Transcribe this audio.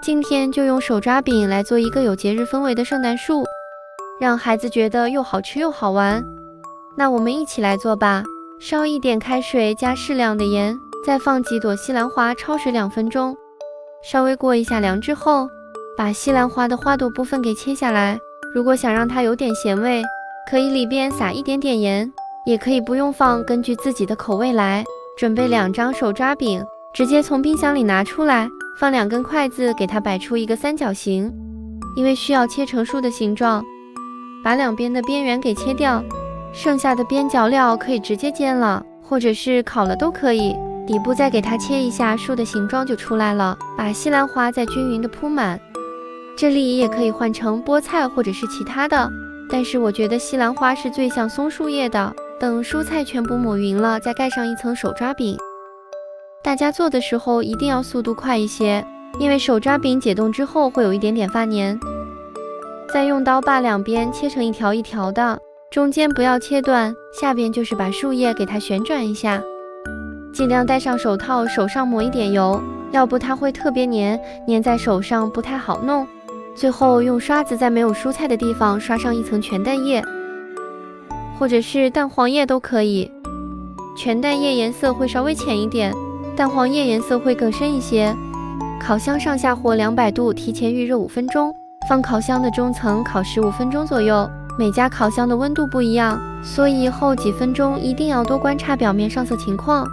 今天就用手抓饼来做一个有节日氛围的圣诞树，让孩子觉得又好吃又好玩。那我们一起来做吧。烧一点开水，加适量的盐，再放几朵西兰花焯水2分钟，稍微过一下凉之后，把西兰花的花朵部分给切下来。如果想让它有点咸味，可以里边撒一点点盐，也可以不用放，根据自己的口味来。准备2张手抓饼，直接从冰箱里拿出来，放2根筷子，给它摆出一个三角形，因为需要切成树的形状，把两边的边缘给切掉。剩下的边角料可以直接煎了，或者是烤了都可以。底部再给它切一下，树的形状就出来了。把西兰花再均匀的铺满，这里也可以换成菠菜或者是其他的，但是我觉得西兰花是最像松树叶的。等蔬菜全部抹匀了，再盖上一层手抓饼。大家做的时候一定要速度快一些，因为手抓饼解冻之后会有一点点发黏。再用刀把两边切成一条一条的，中间不要切断，下边就是把树叶给它旋转一下。尽量戴上手套，手上抹一点油，要不它会特别黏，粘在手上不太好弄。最后用刷子在没有蔬菜的地方刷上一层全蛋液，或者是蛋黄液都可以。全蛋液颜色会稍微浅一点，蛋黄液颜色会更深一些。烤箱上下火200度，提前预热5分钟，放烤箱的中层烤15分钟左右。每家烤箱的温度不一样，所以后几分钟一定要多观察表面上色情况。